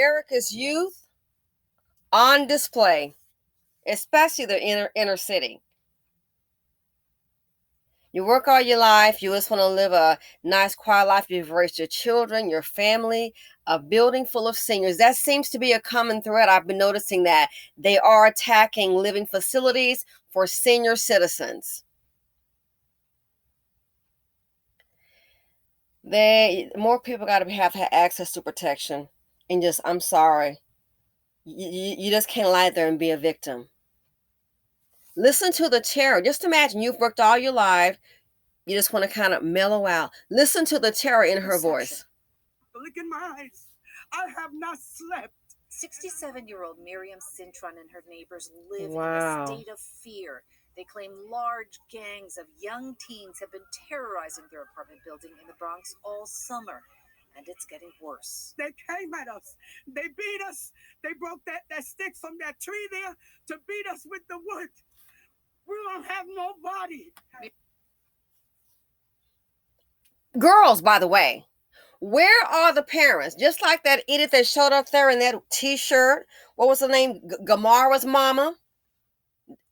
America's youth on display, especially the inner city. You work all your life, you just want to live a nice, quiet life. You've raised your children, your family, a building full of seniors. That seems to be a common thread. I've been noticing that they are attacking living facilities for senior citizens. More people got to have access to protection. And just, I'm sorry, you just can't lie there and be a victim. Listen to the terror. Just imagine you've worked all your life. You just want to kind of mellow out. Listen to the terror in her voice. Look in my eyes. I have not slept. 67-year-old Miriam Cintron and her neighbors live in a state of fear. They claim large gangs of young teens have been terrorizing their apartment building in the Bronx all summer. And it's getting worse. They came at us. They beat us. They broke that stick from that tree there to beat us with the wood. We don't have nobody. Girls, by the way, where are the parents? Just like that idiot that showed up there in that t-shirt. What was the name? Gamara's mama.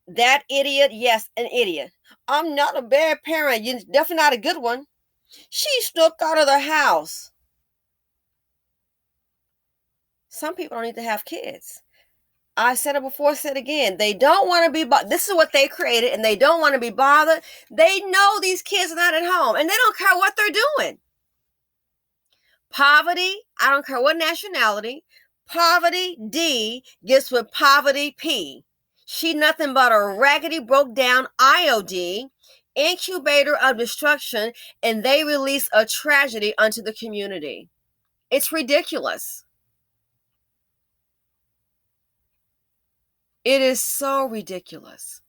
That idiot, yes, an idiot. I'm not a bad parent. You're definitely not a good one. She snuck out of the house. Some people don't need to have kids. I said it before, said it again. They don't want to be bothered. This is what they created, and they don't want to be bothered. They know these kids are not at home, and they don't care what they're doing. Poverty, I don't care what nationality. Poverty D gets with poverty P. She nothing but a raggedy, broke down IOD, incubator of destruction, and they release a tragedy unto the community. It's ridiculous. It is so ridiculous.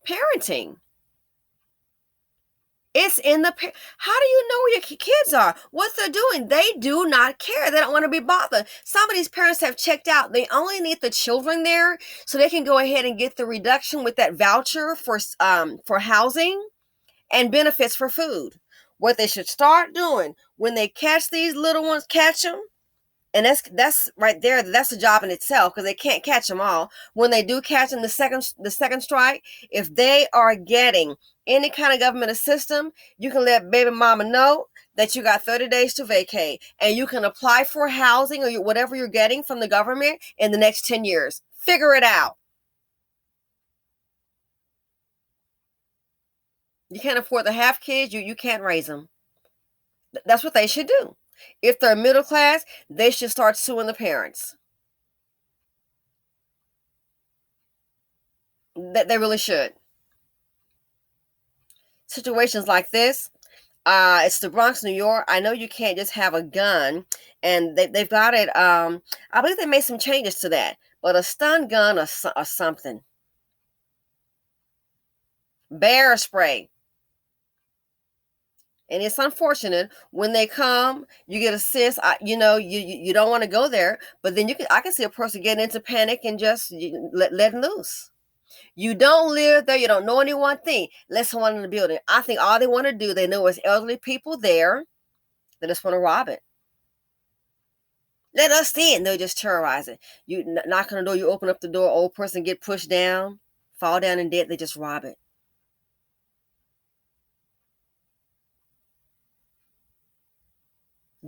Parenting. It's in the... How do you know where your kids are? What they're doing? They do not care. They don't want to be bothered. Some of these parents have checked out. They only need the children there so they can go ahead and get the reduction with that voucher for housing and benefits for food. What they should start doing when they catch these little ones, catch them. And that's right there. That's a job in itself because they can't catch them all. When they do catch them, the second strike, if they are getting any kind of government assistance, you can let baby mama know that you got 30 days to vacate, and you can apply for housing or whatever you're getting from the government in the next 10 years. Figure it out. You can't afford to have kids. You can't raise them. That's what they should do. If they're middle class, they should start suing the parents. That they really should. Situations like this, it's the Bronx, New York. I know you can't just have a gun, and they've got it. I believe they made some changes to that, but a stun gun or something. Bear spray. And it's unfortunate when they come, you get a sense, you don't want to go there, but then I can see a person getting into panic and just letting loose. You don't live there. You don't know any one thing. Let someone in the building. I think all they want to do, they know it's elderly people there. They just want to rob it. Let us in. They'll just terrorize it. You knock on the door, you open up the door, old person get pushed down, fall down and dead. They just rob it.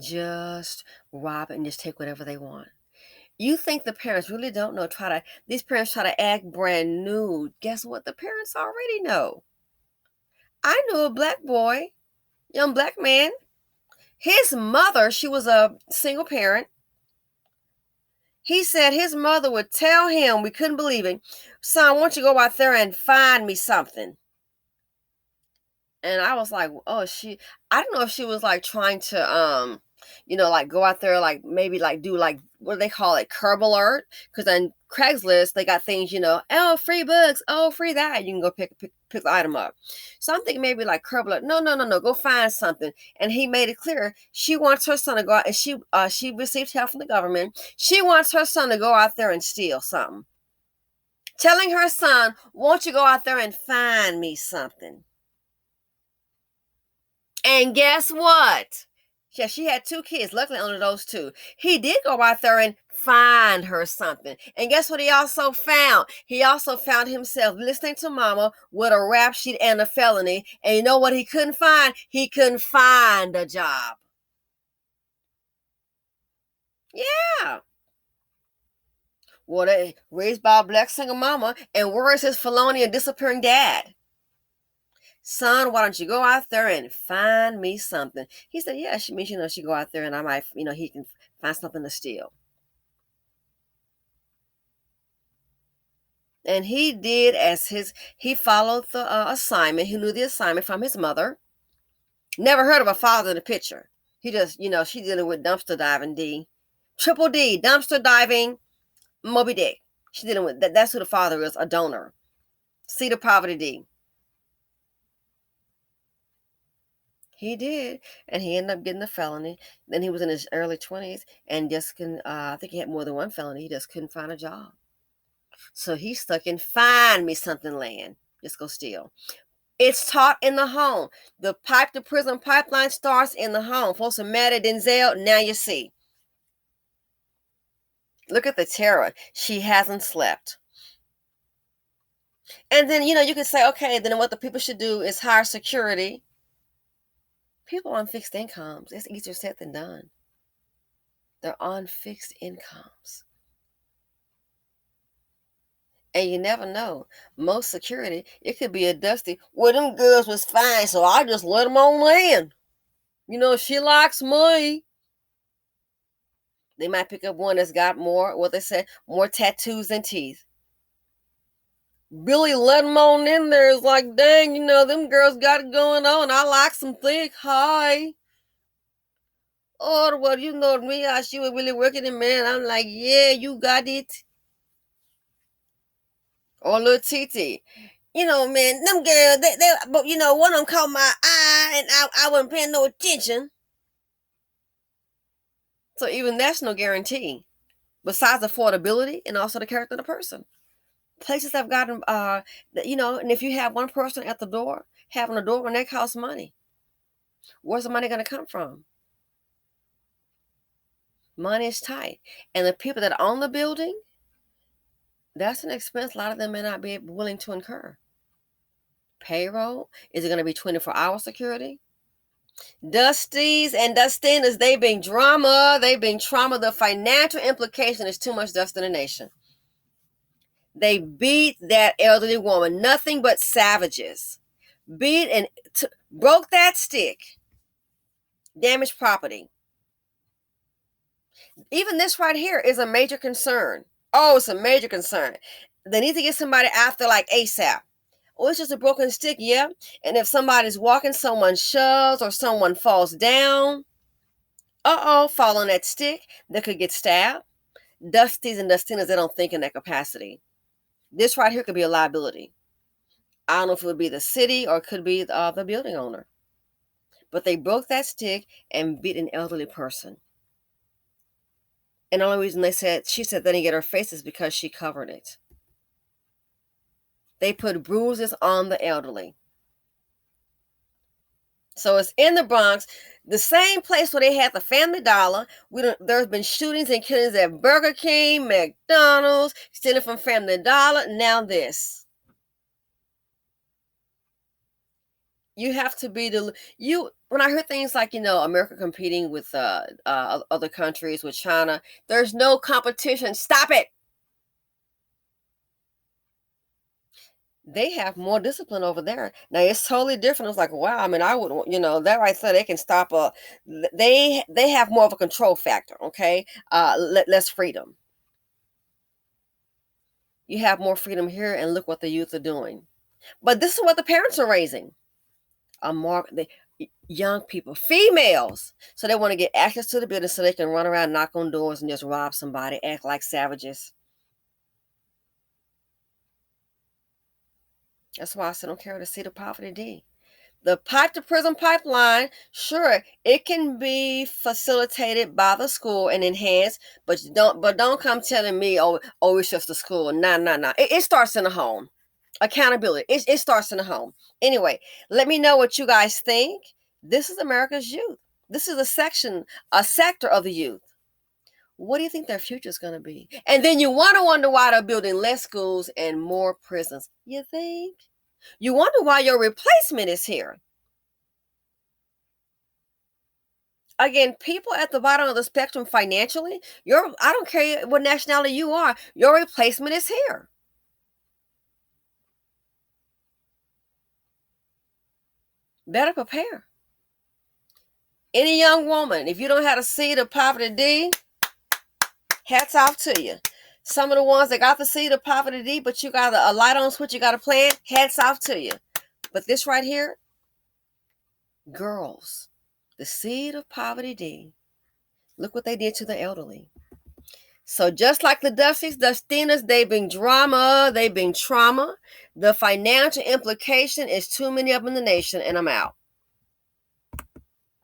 Just rob it and just take whatever they want. You think the parents really don't know? These parents try to act brand new. Guess what? The parents already know. I knew a black boy, young black man. His mother, she was a single parent. He said his mother would tell him, we couldn't believe it, son, why don't you go out there and find me something? And I was like, oh, I don't know if she was like trying to, like go out there, like maybe like do like, what do they call it? Curb alert. Because on Craigslist, they got things, oh, free books, oh, free that. You can go pick the item up. So I'm thinking maybe like curb alert. No, go find something. And he made it clear she wants her son to go out, and she received help from the government. She wants her son to go out there and steal something. Telling her son, won't you go out there and find me something? And guess what? Yeah, she had 2 kids. Luckily, only those 2. He did go out there and find her something. And guess what he also found? He also found himself listening to mama with a rap sheet and a felony. And you know what he couldn't find? He couldn't find a job. Yeah. Well, they raised by a black single mama. And where is his felony and disappearing dad? Son, why don't you go out there and find me something? He said, yeah, she means, she go out there and I might, he can find something to steal. And he did he followed the assignment. He knew the assignment from his mother. Never heard of a father in the picture. He just, she dealing with dumpster diving, D. Triple D, dumpster diving, Moby Dick. She dealing with, that's who the father is, a donor. Seed of poverty, D. He did, and he ended up getting a felony. Then he was in his early 20s and just I think he had more than one felony. He just couldn't find a job. So he's stuck in find me something land. Just go steal. It's taught in the home. The pipe to prison pipeline starts in the home. Folks are mad at Denzel. Now you see. Look at the terror. She hasn't slept. And then, you can say, okay, then what the people should do is hire security. People on fixed incomes, it's easier said than done. They're on fixed incomes. And you never know. Most security, it could be a dusty, well, them girls was fine, so I just let them on land. She likes me. They might pick up one that's got more, what they say, more tattoos than teeth. Billy let them on in there. It's like, dang, them girls got it going on. I like some thick. Hi. Oh, well, me, she was really working it, man. I'm like, yeah, you got it. Or little TT. Man, them girls, but one of them caught my eye and I wasn't paying no attention. So even that's no guarantee. Besides affordability and also the character of the person. Places have gotten, and if you have one person at the door, having a door, when that costs money. Where's the money going to come from? Money is tight. And the people that own the building, that's an expense a lot of them may not be willing to incur. Payroll, is it going to be 24-hour security? Dusties and Dustinas, they bring drama. The financial implication is too much dust in the nation. They beat that elderly woman. Nothing but savages. Beat and broke that stick. Damaged property. Even this right here is a major concern. Oh, it's a major concern. They need to get somebody after like ASAP. Oh, it's just a broken stick, yeah. And if somebody's walking, someone shoves or someone falls down. Fall on that stick. They could get stabbed. Dusties and Dustinas, they don't think in that capacity. This right here could be a liability. I don't know if it would be the city or it could be the building owner. But they broke that stick and beat an elderly person. And the only reason she said they didn't get her face is because she covered it. They put bruises on the elderly. So it's in the Bronx, the same place where they had the Family Dollar. There's been shootings and killings at Burger King, McDonald's, stealing from Family Dollar. Now this. You have to be when I heard things like, America competing with other countries, with China, there's no competition. Stop it. They have more discipline over there. Now it's totally different. It's like, wow, I would, that right there, they can stop they have more of a control factor, okay? Less freedom. You have more freedom here, and look what the youth are doing. But this is what the parents are raising. Young people, females. So they want to get access to the building so they can run around, knock on doors, and just rob somebody, act like savages. That's why I said don't carry the seed of poverty, D. The pipe to prison pipeline, sure, it can be facilitated by the school and enhanced, but don't come telling me, oh, it's just the school. Nah. It starts in the home. Accountability. It starts in the home. Anyway, let me know what you guys think. This is America's youth. This is a sector of the youth. What do you think their future is going to be? And then you want to wonder why they're building less schools and more prisons. You think? You wonder why your replacement is here. Again, people at the bottom of the spectrum financially, I don't care what nationality you are, your replacement is here. Better prepare. Any young woman, if you don't have a seed of poverty D, hats off to you. Some of the ones that got the seed of poverty D, but you got a light on switch, you got a plan, hats off to you. But this right here, girls, the seed of poverty D, look what they did to the elderly. So just like the Dusties, Dustinas, they've been drama, they've been trauma. The financial implication is too many of them in the nation, and I'm out.